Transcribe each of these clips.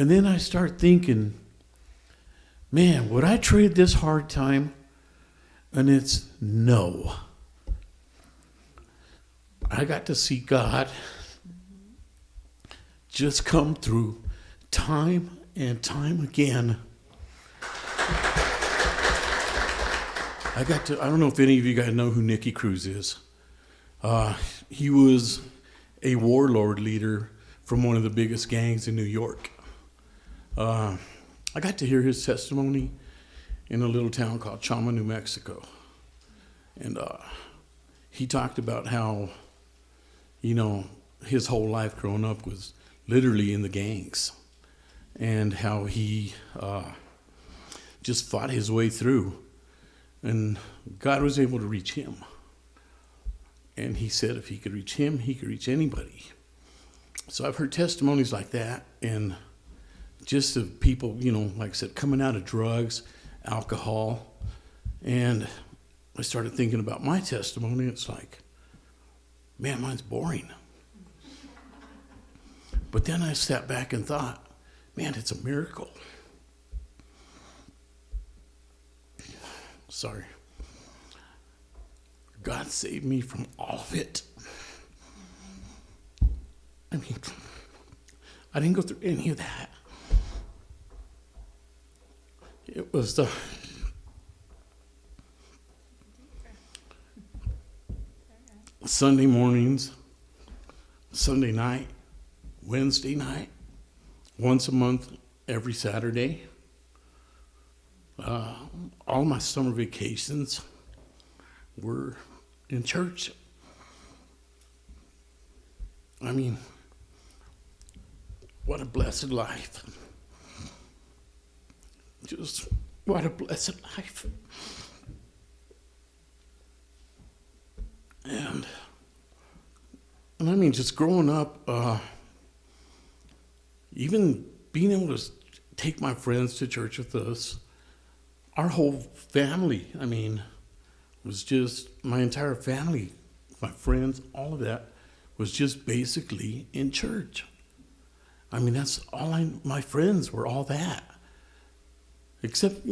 And then I start thinking, man, would I trade this hard time? And it's no. I got to see God just come through time and time again. I don't know if any of you guys know who Nicky Cruz is. He was a warlord leader from one of the biggest gangs in New York. I got to hear his testimony in a little town called Chama, New Mexico. And he talked about how, his whole life growing up was literally in the gangs, and how he just fought his way through. And God was able to reach him. And he said if he could reach him, he could reach anybody. So I've heard testimonies like that, and just of people, like I said, coming out of drugs, alcohol. And I started thinking about my testimony. It's like, man, mine's boring. But then I sat back and thought, man, it's a miracle. Sorry. God saved me from all of it. I mean, I didn't go through any of that. It was the Sunday mornings, Sunday night, Wednesday night, once a month, every Saturday. All my summer vacations were in church. I mean, what a blessed life. Just what a blessed life. And I mean, just growing up, even being able to take my friends to church with us, our whole family, was just, my entire family, my friends, all of that was just basically in church. That's all my friends were all that. Except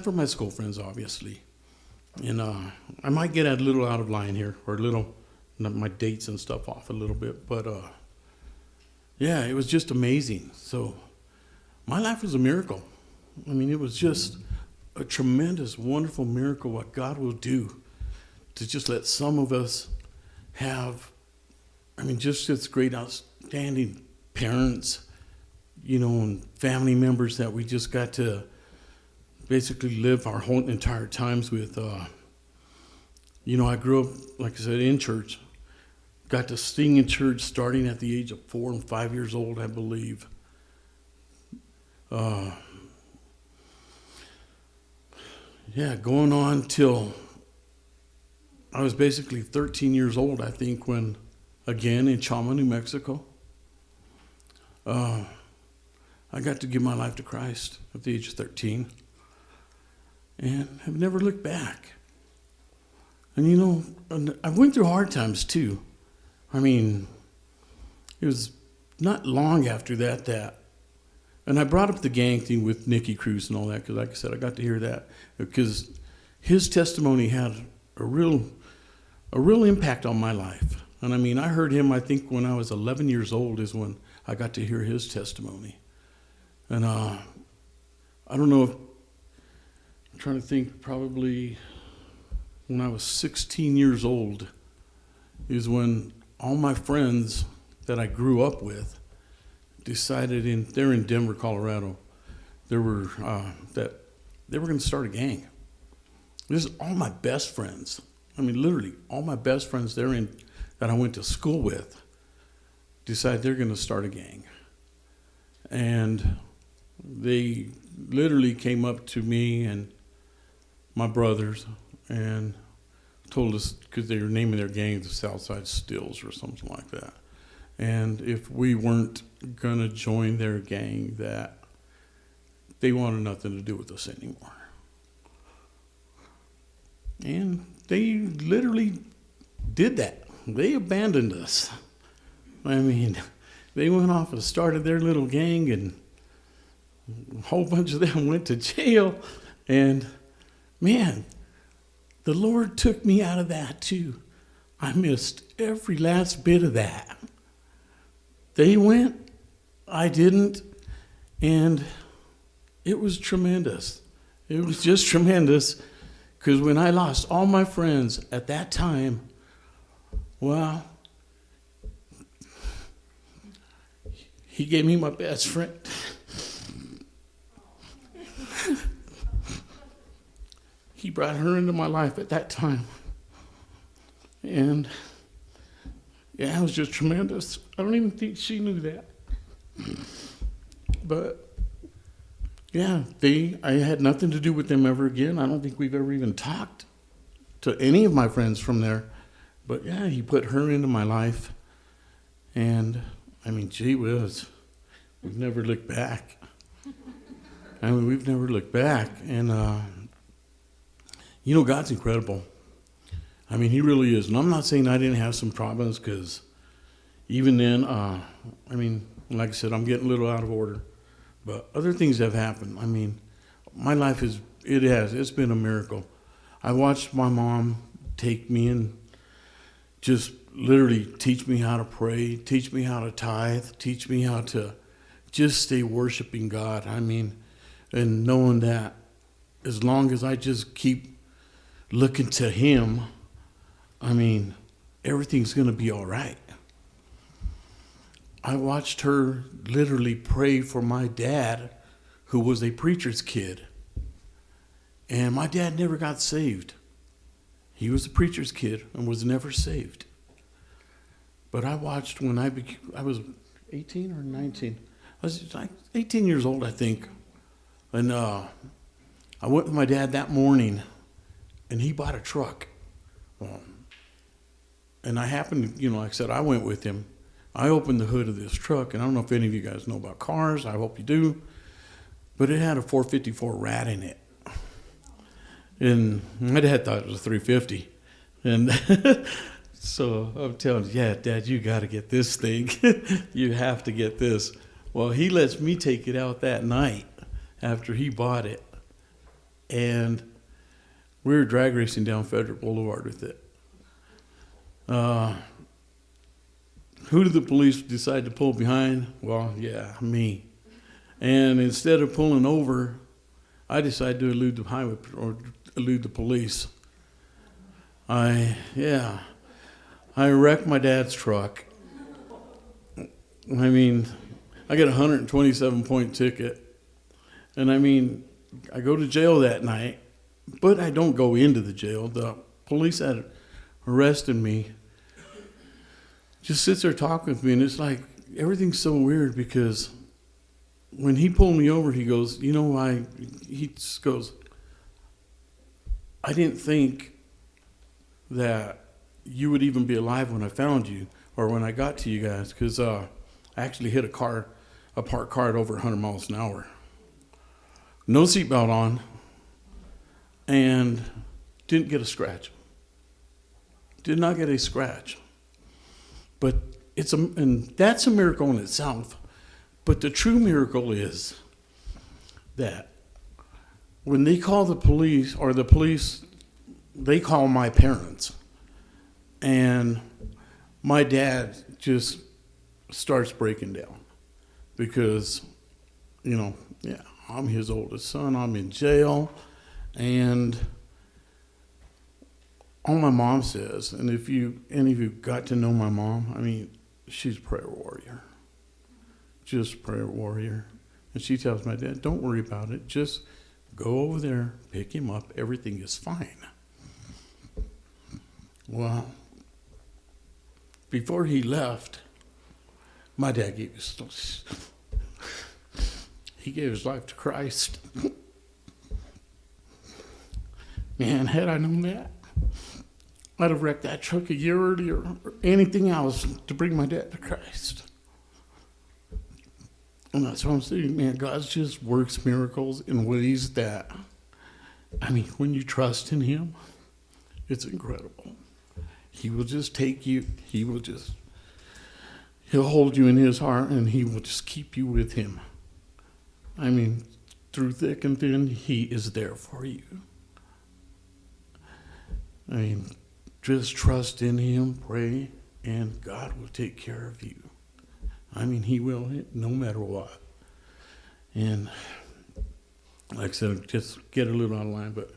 for my school friends, obviously. And I might get a little out of line here, or my dates and stuff off a little bit, but yeah, it was just amazing. So my life was a miracle. It was just a tremendous, wonderful miracle what God will do to just let some of us have, just its great, outstanding parents, and family members that we just got to basically live our whole entire times with. I grew up, like I said, in church. Got to sing in church starting at the age of 4 and 5 years old, I believe. Going on till I was basically 13 years old, I think, when, again, in Chama, New Mexico, I got to give my life to Christ at the age of 13. And have never looked back. And I went through hard times too. It was not long after that, and I brought up the gang thing with Nicky Cruz and all that, because like I said, I got to hear that, because his testimony had a real impact on my life. And I heard him, I think when I was 11 years old is when I got to hear his testimony. And I don't know if, I'm trying to think, probably when I was 16 years old is when all my friends that I grew up with decided they're in Denver, Colorado, that they were going to start a gang. This is all my best friends. Literally all my best friends that I went to school with decided they're going to start a gang. And they literally came up to me and my brothers and told us, because they were naming their gang the Southside Stills or something like that. And if we weren't going to join their gang, that they wanted nothing to do with us anymore. And they literally did that. They abandoned us. They went off and started their little gang, and A whole bunch of them went to jail. And man, the Lord took me out of that too. I missed every last bit of that. They went, I didn't, and it was tremendous. It was just tremendous, because when I lost all my friends at that time, well, he gave me my best friend. He brought her into my life at that time. And yeah, it was just tremendous. I don't even think she knew that. But yeah, I had nothing to do with them ever again. I don't think we've ever even talked to any of my friends from there. But yeah, he put her into my life. And I mean, gee whiz, we've never looked back. We've never looked back. And God's incredible. I mean, he really is. And I'm not saying I didn't have some problems, because even then, like I said, I'm getting a little out of order. But other things have happened. I mean, my life it's been a miracle. I watched my mom take me and just literally teach me how to pray, teach me how to tithe, teach me how to just stay worshiping God. I mean, and knowing that as long as I just keep looking to him, I mean, everything's going to be all right. I watched her literally pray for my dad, who was a preacher's kid. And my dad never got saved. He was a preacher's kid and was never saved. But I watched when I was 18 or 19. I was like 18 years old, I think. And I went with my dad that morning, and he bought a truck. And I happened, like I said, I went with him. I opened the hood of this truck, and I don't know if any of you guys know about cars. I hope you do. But it had a 454 Rat in it. And my dad thought it was a 350. And so I'm telling you, yeah, Dad, you got to get this thing. You have to get this. Well, he lets me take it out that night after he bought it. And we were drag racing down Frederick Boulevard with it. Who did the police decide to pull behind? Well, yeah, me. And instead of pulling over, I decided to elude the highway or elude the police. I wrecked my dad's truck. I mean, I got a 127-point ticket. And I mean, I go to jail that night, but I don't go into the jail. The police had arrested me. Just sits there talking with me, and it's like everything's so weird, because when he pulled me over, he goes, he just goes, I didn't think that you would even be alive when I found you, or when I got to you guys, because I actually hit a parked car at over 100 miles an hour. No seatbelt on, and didn't get a scratch. Did not get a scratch. But and that's a miracle in itself. But the true miracle is that when they call the police, they call my parents. And my dad just starts breaking down, because, I'm his oldest son. I'm in jail. And all my mom says, and if any of you got to know my mom, I mean, she's a prayer warrior. Just prayer warrior. And she tells my dad, don't worry about it. Just go over there, pick him up. Everything is fine. Well, before he left, my dad gave his life to Christ. Man, had I known that, I'd have wrecked that truck a year earlier, or anything else to bring my dad to Christ. And that's what I'm saying, man. God just works miracles in ways that, when you trust in him, it's incredible. He will just take you, he'll hold you in his heart, and he will just keep you with him. I mean, through thick and thin, he is there for you. I mean, just trust in him, pray, and God will take care of you. I mean, he will, no matter what. And like I said, just get a little online, but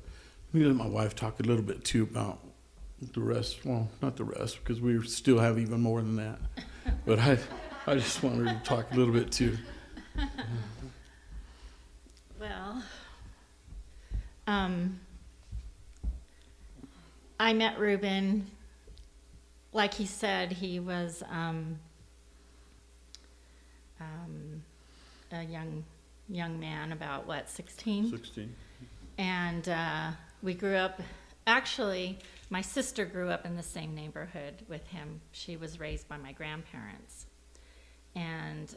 let me let my wife talk a little bit too about the rest. Well, not the rest, because we still have even more than that. But I just wanted to talk a little bit too. Well, I met Reuben. Like he said, he was a young man, about what, 16? 16. And we grew up. Actually, my sister grew up in the same neighborhood with him. She was raised by my grandparents. And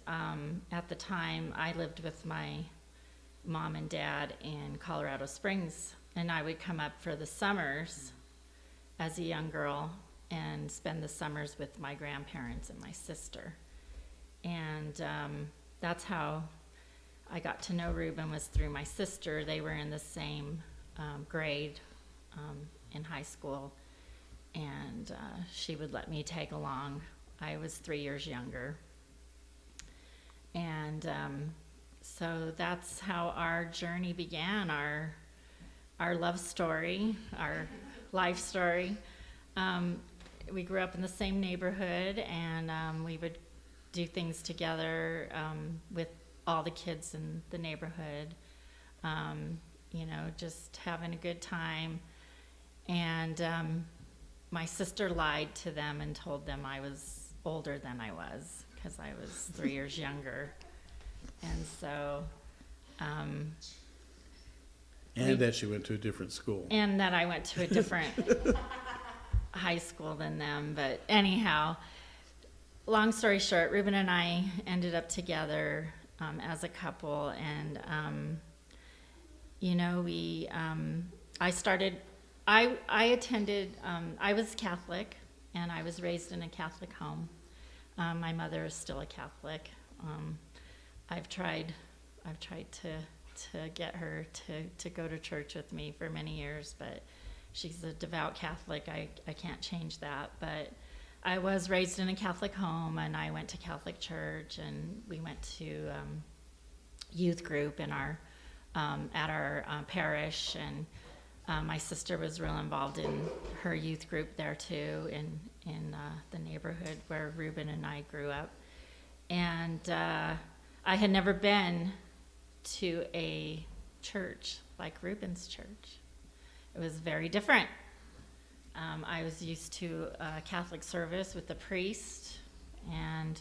at the time, I lived with my mom and dad in Colorado Springs, and I would come up for the summers as a young girl and spend the summers with my grandparents and my sister. And that's how I got to know Reuben, was through my sister. They were in the same grade in high school, and she would let me tag along. I was 3 years younger. And so that's how our journey began, our love story, our life story. We grew up in the same neighborhood, and we would do things together with all the kids in the neighborhood, just having a good time. And my sister lied to them and told them I was older than I was, because I was 3 years younger. And so... and that she went to a different school. And that I went to a different high school than them. But anyhow, long story short, Reuben and I ended up together as a couple. And, I attended, I was Catholic, and I was raised in a Catholic home. My mother is still a Catholic. I've tried to get her to go to church with me for many years, but she's a devout Catholic. I can't change that. But I was raised in a Catholic home, and I went to Catholic church, and we went to youth group in our at our parish, and my sister was real involved in her youth group there too, in the neighborhood where Reuben and I grew up. And I had never been to a church like Reuben's church. It was very different. I was used to a Catholic service with the priest, and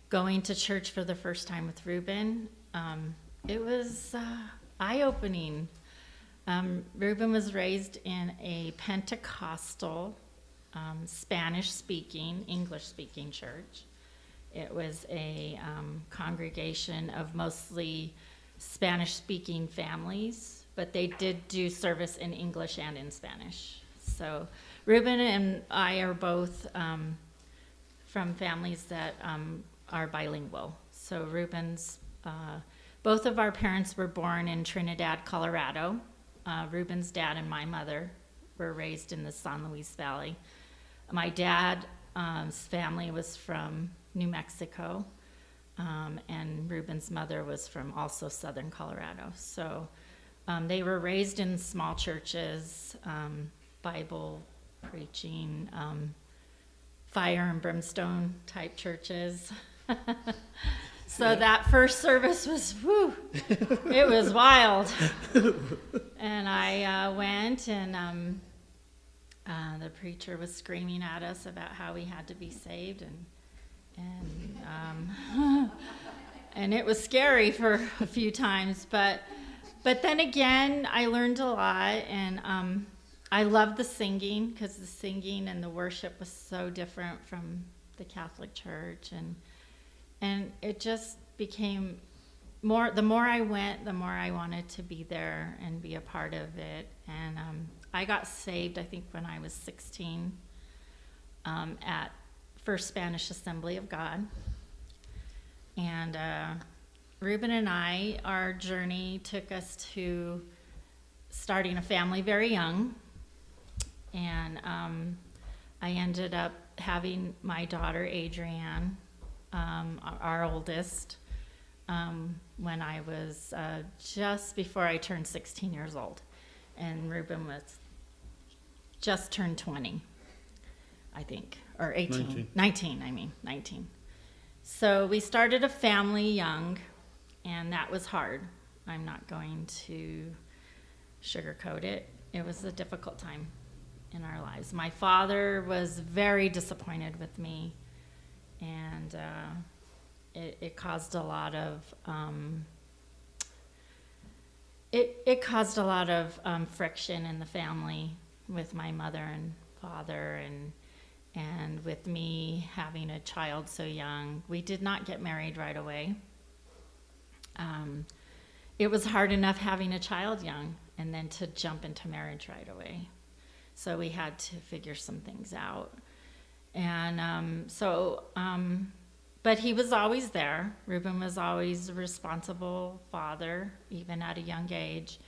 going to church for the first time with Reuben, it was eye-opening. Reuben was raised in a Pentecostal, Spanish-speaking, English-speaking church. It was a congregation of mostly Spanish-speaking families, but they did do service in English and in Spanish. So Reuben and I are both from families that are bilingual. So Reuben's, both of our parents were born in Trinidad, Colorado. Reuben's dad and my mother were raised in the San Luis Valley. My dad's family was from New Mexico, and Reuben's mother was from also southern Colorado. So they were raised in small churches, Bible preaching, fire and brimstone type churches. So that first service was, whew, it was wild. And I went, and the preacher was screaming at us about how we had to be saved, and it was scary for a few times, but then again, I learned a lot, and I loved the singing, because the singing and the worship was so different from the Catholic Church, and it just became more. The more I went, the more I wanted to be there and be a part of it, and I got saved, I think, when I was 16, at First Spanish Assembly of God. And Reuben and I, our journey took us to starting a family very young. And I ended up having my daughter, Adrienne, our oldest, when I was just before I turned 16 years old. And Reuben was just turned 20, I think, or 18. 19. So we started a family young, and that was hard. I'm not going to sugarcoat it. It was a difficult time in our lives. My father was very disappointed with me, and it caused a lot of it caused a lot of friction in the family with my mother and father, and with me having a child so young. We did not get married right away. It was hard enough having a child young and then to jump into marriage right away. So we had to figure some things out. And but he was always there. Reuben was always a responsible father, even at a young age.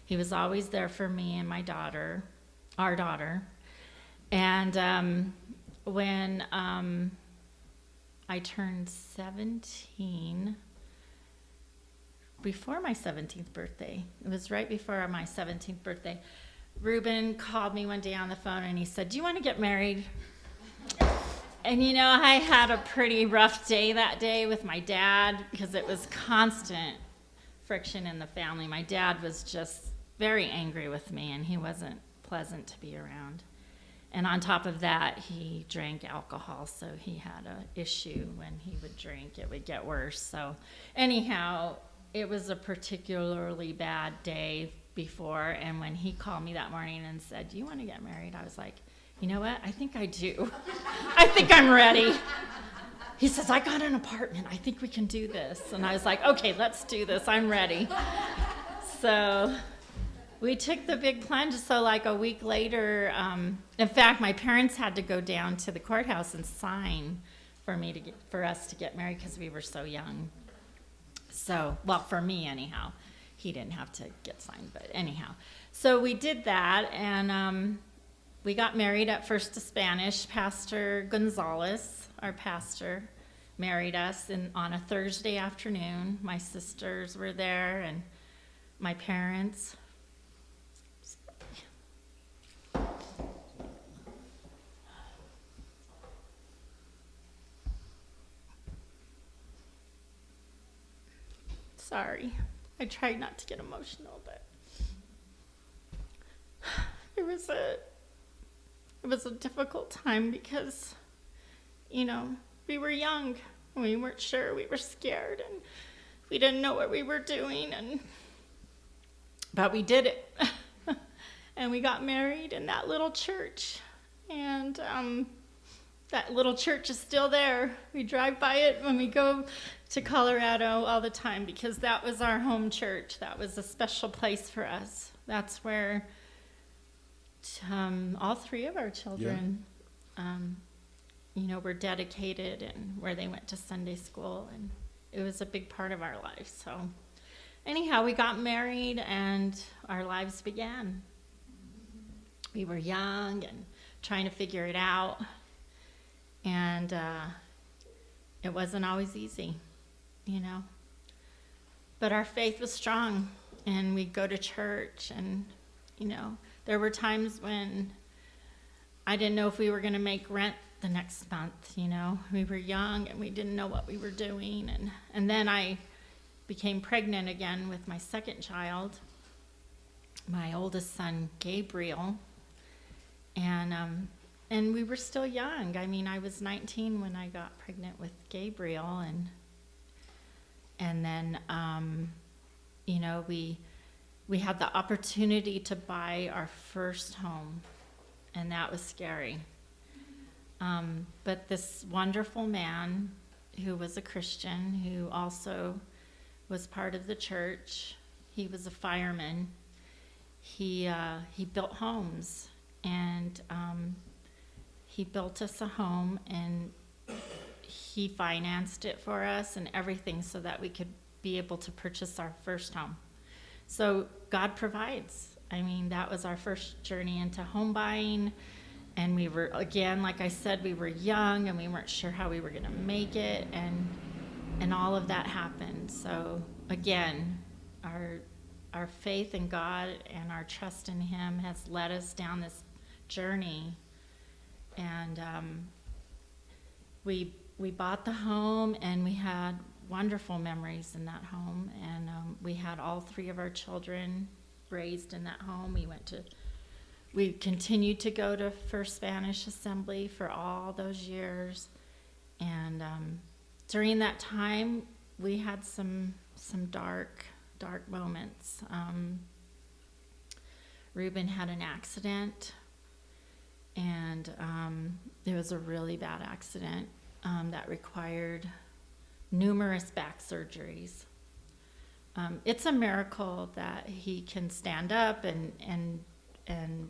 He was always there for me and my daughter, our daughter. And when I turned 17, before my 17th birthday, it was right before my 17th birthday, Reuben called me one day on the phone and he said, "Do you want to get married?" And you know, I had a pretty rough day that day with my dad because it was constant friction in the family. My dad was just very angry with me, and he wasn't pleasant to be around. And on top of that, he drank alcohol, so he had an issue when he would drink. It would get worse. So anyhow, it was a particularly bad day before, and when he called me that morning and said, "Do you want to get married?" I was like, "You know what? I think I do. I think I'm ready." He says, "I got an apartment. I think we can do this." And I was like, "Okay, let's do this. I'm ready." So we took the big plunge. So like a week later, in fact, my parents had to go down to the courthouse and sign for us to get married because we were so young. So, well, for me anyhow. He didn't have to get signed, but anyhow. So we did that, and we got married at first to Spanish. Pastor Gonzalez, our pastor, married us on a Thursday afternoon. My sisters were there, and my parents. Sorry, I tried not to get emotional, but it was a difficult time because, you know, we were young, and we weren't sure, we were scared, and we didn't know what we were doing, but we did it. And we got married in that little church, and that little church is still there. We drive by it when we go to Colorado all the time because that was our home church. That was a special place for us. That's where all three of our children, were dedicated, and where they went to Sunday school, and it was a big part of our life. So anyhow, we got married, and our lives began. We were young and trying to figure it out, and it wasn't always easy, you know. But our faith was strong, and we'd go to church, and, you know, there were times when I didn't know if we were going to make rent the next month, you know. We were young, and we didn't know what we were doing, and then I became pregnant again with my second child, my oldest son, Gabriel, and we were still young. I mean, I was 19 when I got pregnant with Gabriel, and then, you know, we had the opportunity to buy our first home, and that was scary. But this wonderful man who was a Christian, who also was part of the church, he was a fireman. He built homes, and he built us a home, and he financed it for us and everything so that we could be able to purchase our first home. So God provides. I mean, that was our first journey into home buying. And we were, again, like I said, we were young and we weren't sure how we were going to make it. And all of that happened. So again, our faith in God and our trust in Him has led us down this journey. And we bought the home, and we had wonderful memories in that home. And we had all three of our children raised in that home. We continued to go to First Spanish Assembly for all those years. And during that time, we had some dark moments. Reuben had an accident, and it was a really bad accident that required numerous back surgeries. It's a miracle that he can stand up and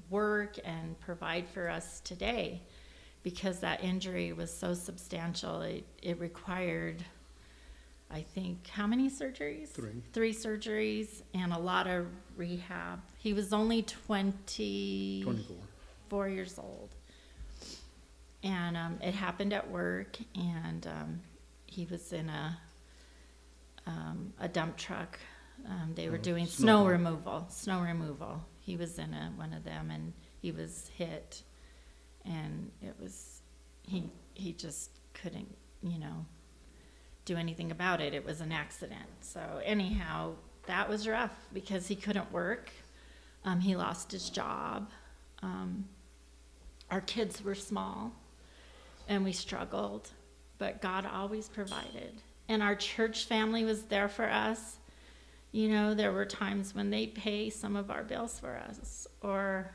work and provide for us today, because that injury was so substantial. It required, I think, how many surgeries? Three surgeries and a lot of rehab. He was only 24 years old. And it happened at work, and he was in a dump truck. They were doing snow removal. He was in one of them, and he was hit, and it was, he just couldn't, do anything about it. It was an accident. So anyhow, that was rough because he couldn't work. He lost his job. Our kids were small, and we struggled, but God always provided. And our church family was there for us. There were times when they'd pay some of our bills for us, or,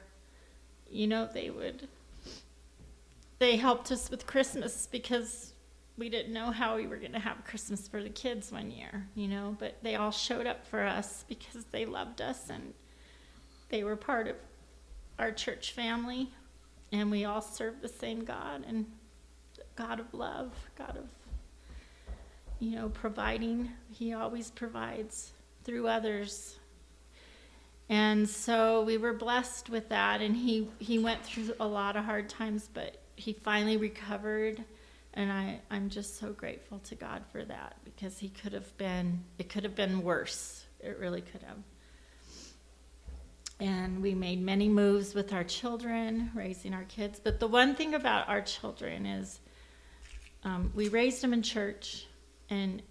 they helped us with Christmas because we didn't know how we were going to have Christmas for the kids one year, but they all showed up for us because they loved us and they were part of our church family, and we all served the same God, and God of love, God of, providing. He always provides through others. And so we were blessed with that, and he went through a lot of hard times, but he finally recovered, and I'm just so grateful to God for that, because it could have been worse. It really could have. And we made many moves with our children, raising our kids. But the one thing about our children is we raised them in church, and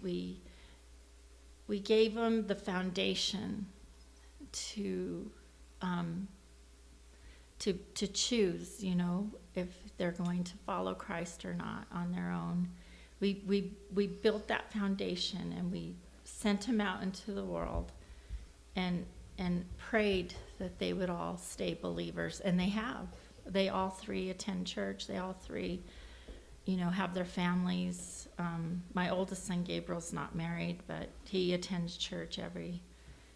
we gave them the foundation to choose, if they're going to follow Christ or not on their own. We built that foundation, and we sent them out into the world, and prayed that they would all stay believers, and they have. They all three attend church. They all three, have their families. My oldest son, Gabriel's not married, but he attends church every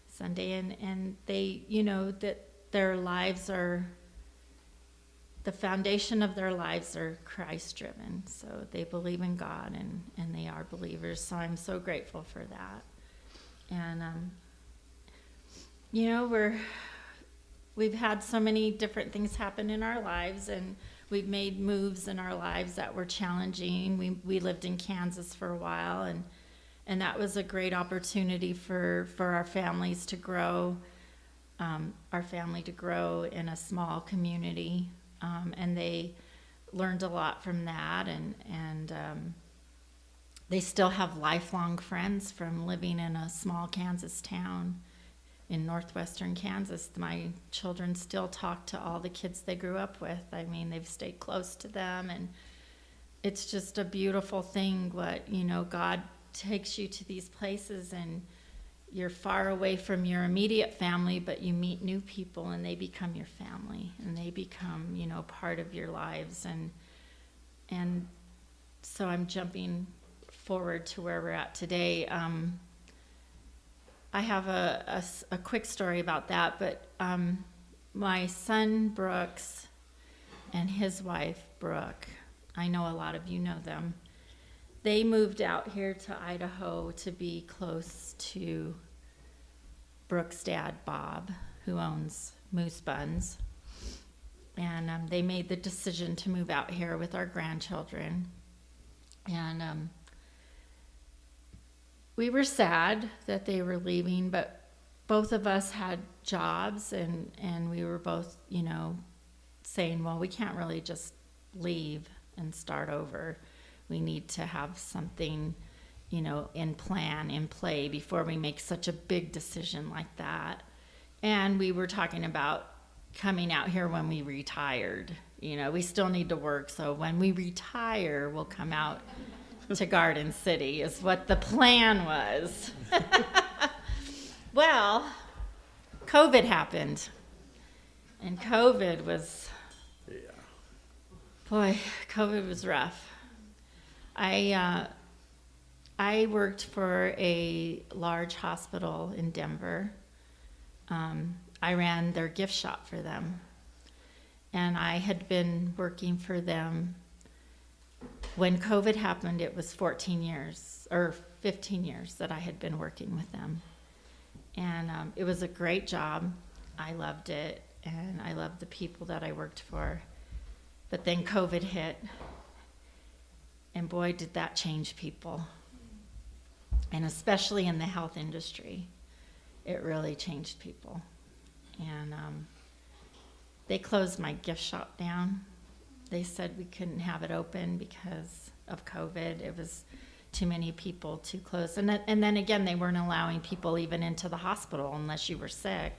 Sunday, and they, that their lives are, the foundation of their lives are Christ-driven. So they believe in God, and they are believers. So I'm so grateful for that. And, we've had so many different things happen in our lives, and we've made moves in our lives that were challenging. We lived in Kansas for a while, and that was a great opportunity for our families to grow, our family to grow in a small community. And they learned a lot from that, and they still have lifelong friends from living in a small Kansas town in northwestern Kansas. My children still talk to all the kids they grew up with. I mean, they've stayed close to them, and it's just a beautiful thing what, God takes you to these places, and you're far away from your immediate family, but you meet new people, and they become your family, and they become, part of your lives. And so I'm jumping forward to where we're at today. I have a quick story about that, but my son Brooks and his wife Brooke, I know a lot of you know them, they moved out here to Idaho to be close to Brooke's dad, Bob, who owns Moose Buns. And they made the decision to move out here with our grandchildren. And we were sad that they were leaving, but both of us had jobs, and we were both, saying, well, we can't really just leave and start over. We need to have something, in play before we make such a big decision like that. And we were talking about coming out here when we retired. We still need to work, so when we retire, we'll come out to Garden City, is what the plan was. Well, COVID happened. And COVID was rough. I worked for a large hospital in Denver. I ran their gift shop for them. And I had been working for them. When COVID happened, it was 14 years or 15 years that I had been working with them. And it was a great job. I loved it, and I loved the people that I worked for. But then COVID hit, and boy, did that change people. And especially in the health industry, it really changed people. And they closed my gift shop down. They said we couldn't have it open because of COVID. It was too many people, too close. And then again, they weren't allowing people even into the hospital unless you were sick.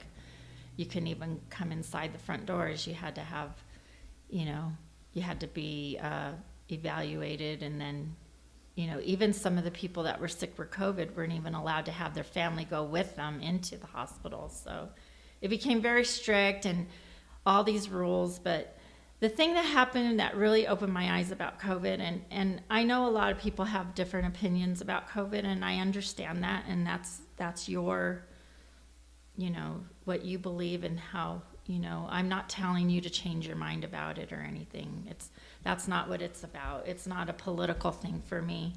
You couldn't even come inside the front doors. You had to have, you had to be evaluated. And then, even some of the people that were sick with COVID weren't even allowed to have their family go with them into the hospital. So it became very strict and all these rules. But the thing that happened that really opened my eyes about COVID, and I know a lot of people have different opinions about COVID, and I understand that, and that's your, what you believe and how, I'm not telling you to change your mind about it or anything. That's not what it's about. It's not a political thing for me.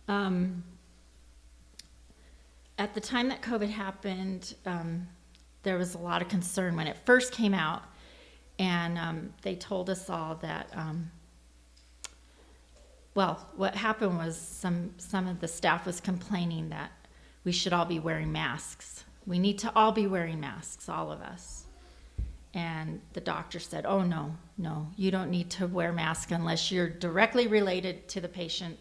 At the time that COVID happened, there was a lot of concern when it first came out. And they told us all that, what happened was some of the staff was complaining that we should all be wearing masks. We need to all be wearing masks, all of us. And the doctor said, oh, no, you don't need to wear masks unless you're directly related to the patient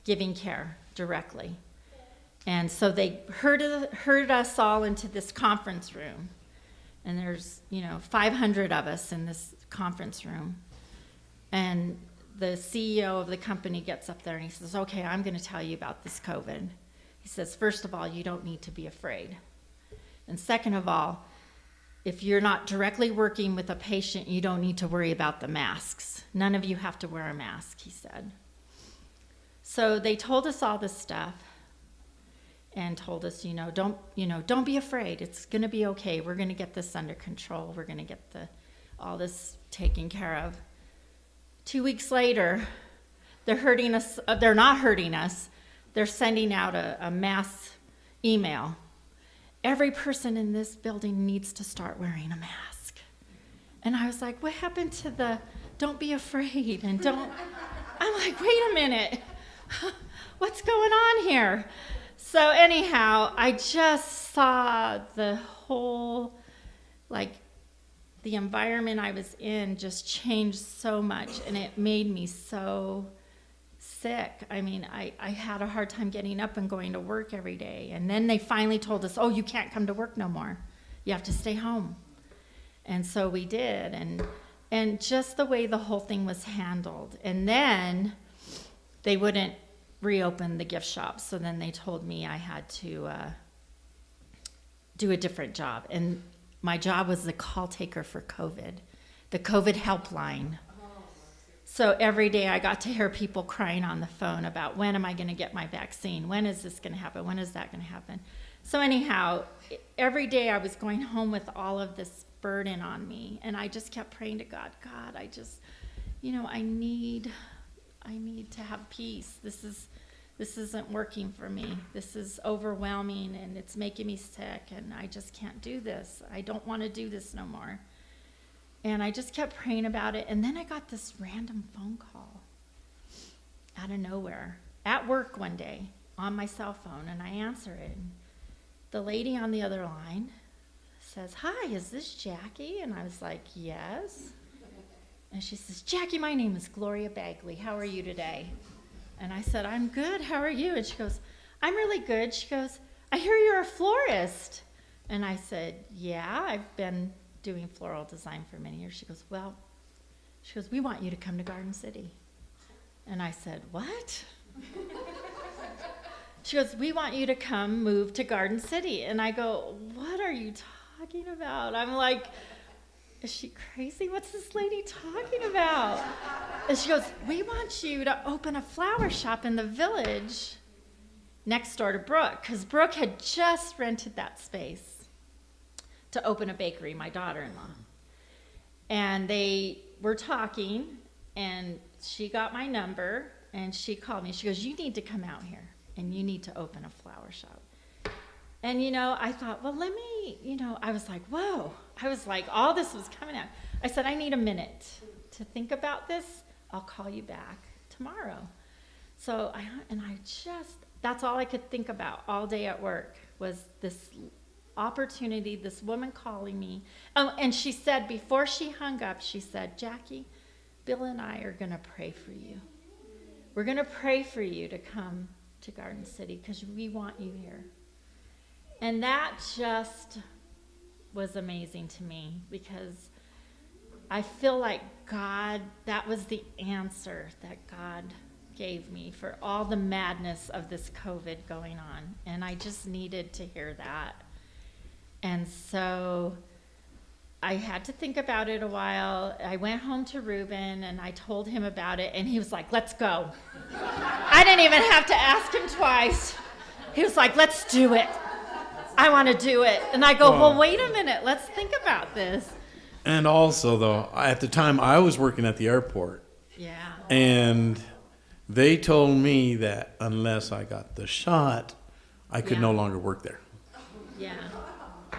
giving care directly. And so they herded us all into this conference room. And there's, 500 of us in this conference room. And the CEO of the company gets up there and he says, okay, I'm going to tell you about this COVID. He says, first of all, you don't need to be afraid. And second of all, if you're not directly working with a patient, you don't need to worry about the masks. None of you have to wear a mask, he said. So they told us all this stuff. And told us, don't be afraid. It's going to be okay. We're going to get this under control. We're going to get all this taken care of. 2 weeks later, they're hurting us. They're not hurting us. They're sending out a mass email. Every person in this building needs to start wearing a mask. And I was like, what happened to the don't be afraid and don't? I'm like, wait a minute. What's going on here? So anyhow, I just saw the whole, the environment I was in just changed so much, and it made me so sick. I mean, I had a hard time getting up and going to work every day. And then they finally told us, oh, you can't come to work no more. You have to stay home. And so we did, and just the way the whole thing was handled. And then they wouldn't reopen the gift shop. So then they told me I had to do a different job. And my job was the call taker for COVID, the COVID helpline. So every day I got to hear people crying on the phone about, when am I going to get my vaccine? When is this going to happen? When is that going to happen? So anyhow, every day I was going home with all of this burden on me. And I just kept praying to God, I just, I need need to have peace. This isn't working for me. This is overwhelming and it's making me sick and I just can't do this. I don't want to do this no more. And I just kept praying about it. And then I got this random phone call out of nowhere at work one day on my cell phone, and I answer it. And the lady on the other line says, "Hi, is this Jackie?" And I was like, "Yes." And she says, "Jackie, my name is Gloria Bagley. How are you today?" And I said, "I'm good. How are you?" And she goes, "I'm really good." She goes, "I hear you're a florist." And I said, "Yeah, I've been doing floral design for many years." She goes, "We want you to come to Garden City." And I said, "What?" She goes, "We want you to come move to Garden City." And I go, "What are you talking about?" I'm like, "Is she crazy? What's this lady talking about?" And she goes, "We want you to open a flower shop in the village next door to Brooke," because Brooke had just rented that space to open a bakery, my daughter-in-law. And they were talking, and she got my number, and she called me. She goes, "You need to come out here, and you need to open a flower shop." And, I thought, well, let me, I was like, whoa. I was like, all this was coming out. I said, "I need a minute to think about this. I'll call you back tomorrow." So that's all I could think about all day at work was this opportunity, this woman calling me. Oh, and she said, before she hung up, she said, "Jackie, Bill and I are going to pray for you. We're going to pray for you to come to Garden City because we want you here." And that just was amazing to me because I feel like that was the answer that God gave me for all the madness of this COVID going on. And I just needed to hear that. And so I had to think about it a while. I went home to Reuben and I told him about it, and he was like, "Let's go." I didn't even have to ask him twice. He was like, "Let's do it. I want to do it." And I go, "Well, wait a minute. Let's think about this." And also, though, at the time I was working at the airport. Yeah. And they told me that unless I got the shot, I could no longer work there. Yeah.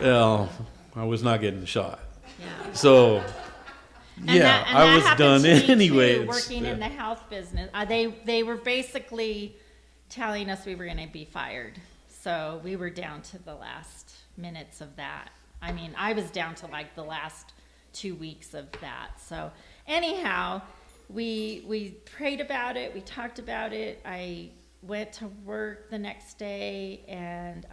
Well, I was not getting the shot. Yeah. So, I was done anyway. Working in the health business, they were basically telling us we were going to be fired. So we were down to the last minutes of that. I mean, I was down to like the last 2 weeks of that. So anyhow, we prayed about it. We talked about it. I went to work the next day, and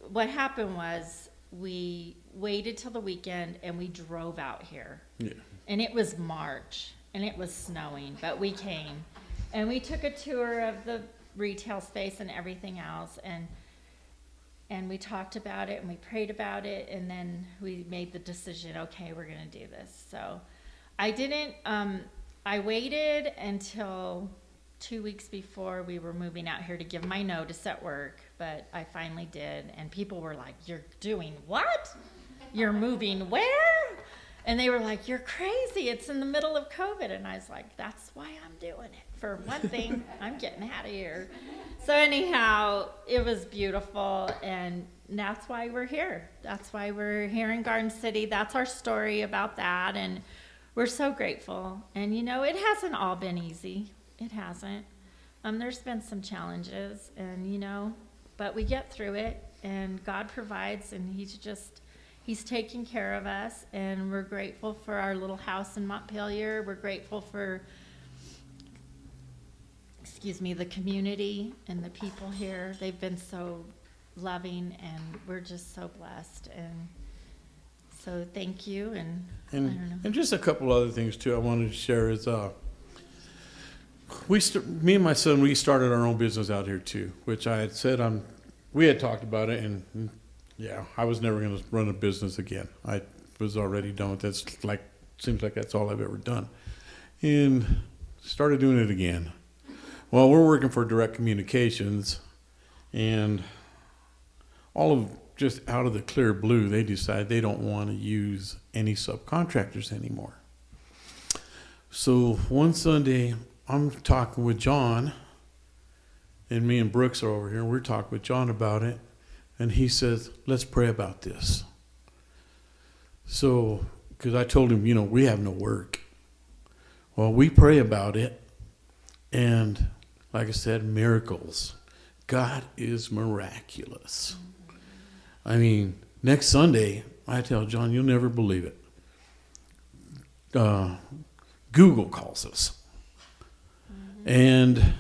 what happened was we waited till the weekend and we drove out here. Yeah. And it was March and it was snowing, but we came and we took a tour of the retail space and everything else, and we talked about it and we prayed about it, and then we made the decision, okay, we're going to do this. So I waited until 2 weeks before we were moving out here to give my notice at work, but I finally did, and people were like, "You're doing what? You're moving where?" And they were like, "You're crazy. It's in the middle of COVID." And I was like, "That's why I'm doing it. For one thing, I'm getting out of here." So anyhow, it was beautiful, and that's why we're here. That's why we're here in Garden City. That's our story about that, and we're so grateful. And, it hasn't all been easy. It hasn't. There's been some challenges, and, but we get through it, and God provides, and He's taking care of us, and we're grateful for our little house in Montpelier. We're grateful for, the community and the people here. They've been so loving, and we're just so blessed. And so thank you. And I don't know. And just a couple other things, too, I wanted to share is me and my son, we started our own business out here, too, which I had said we had talked about it, and I was never going to run a business again. I was already done with that. Seems like that's all I've ever done. And started doing it again. Well, we're working for Direct Communications, and just out of the clear blue, they decide they don't want to use any subcontractors anymore. So one Sunday, I'm talking with John, and me and Brooks are over here, and we're talking with John about it, and he says, let's pray about this. So, because I told him, we have no work. Well, we pray about it, and like I said, miracles. God is miraculous. I mean, next Sunday, I tell John, you'll never believe it. Google calls us. And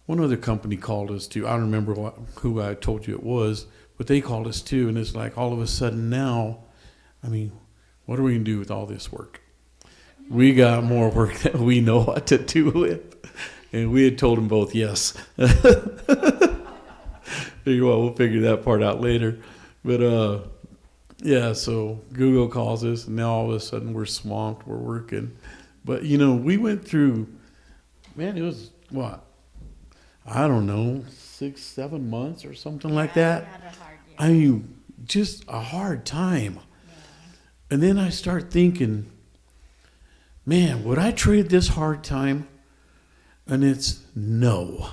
one other company called us too. I don't remember who I told you it was, but they called us too. And it's like all of a sudden now, what are we going to do with all this work? We got more work that we know what to do with. And we had told them both yes. We'll figure that part out later. But yeah, so Google calls us, and now all of a sudden we're swamped, we're working. But, we went through, man, it was what? I don't know, 6-7 months or something like that. We had a hard year. Just a hard time. Yeah. And then I start thinking, man, would I trade this hard time? And it's no.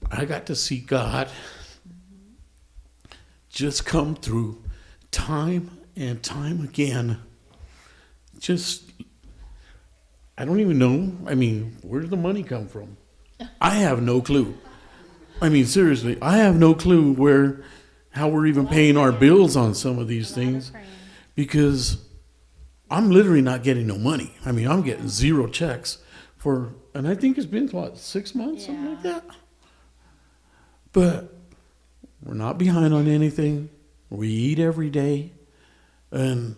I got to see God just come through time and time again. I don't even know. Where did the money come from? I have no clue. Seriously, I have no clue how we're even paying our bills on some of these things, because I'm literally not getting no money. I'm getting 0 checks and I think it's been, 6 months, something like that. But we're not behind on anything. We eat every day. And,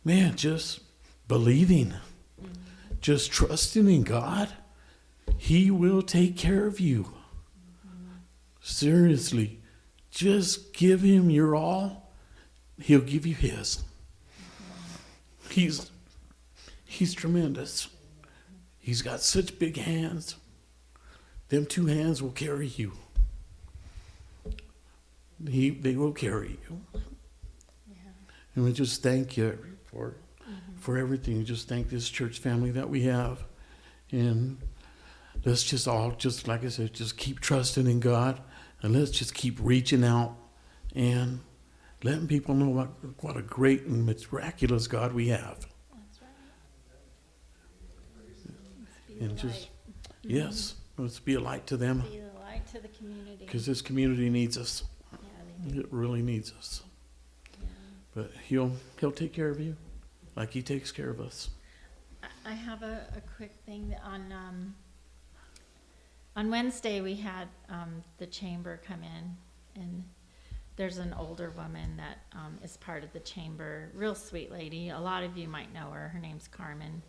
man, just believing, just trusting in God. He will take care of you. Seriously, just give him your all. He'll give you his. He's tremendous. He's got such big hands. Them 2 hands will carry you. They will carry you. Yeah. And we just thank you for everything. Just thank this church family that we have. And let's just all, just like I said, just keep trusting in God. And let's just keep reaching out and letting people know what a great and miraculous God we have. That's right. And just, yes, let's be a light to them. Be the light to the community. Because this community needs us. Yeah, they do. It really needs us. Yeah. But he'll take care of you like he takes care of us. I have a quick thing on Wednesday. We had the chamber come in, and there's an older woman that is part of the chamber, real sweet lady. A lot of you might know her. Her name's Carmen,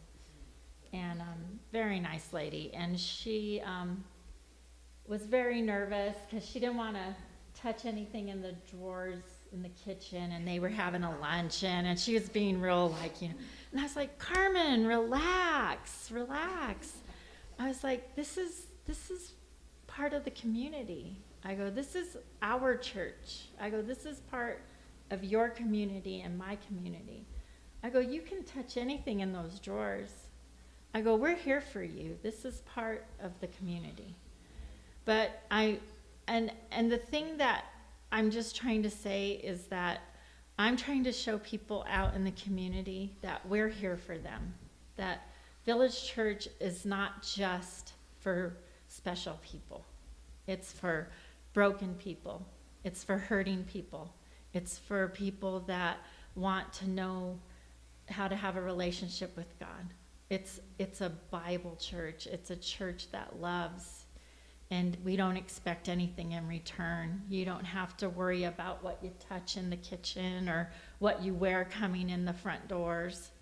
and very nice lady. And she was very nervous because she didn't want to touch anything in the drawers in the kitchen, and they were having a luncheon, and she was being real and I was like, Carmen, relax. I was like, this is part of the community. I go, this is our church. I go, this is part of your community and my community. I go, you can touch anything in those drawers. I go, we're here for you. This is part of the community. But and the thing that I'm just trying to say is that I'm trying to show people out in the community that we're here for them. That Village Church is not just for special people. It's for broken people. It's for hurting people. It's for people that want to know how to have a relationship with God. It's a Bible church. It's a church that loves. And we don't expect anything in return. You don't have to worry about what you touch in the kitchen or what you wear coming in the front doors.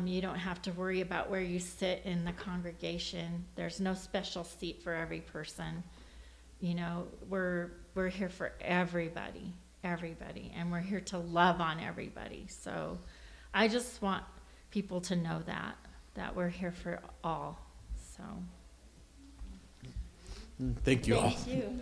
You don't have to worry about where you sit in the congregation. There's no special seat for every person. We're here for everybody, and we're here to love on everybody. So I just want people to know that we're here for all. So Thank you all. thank you.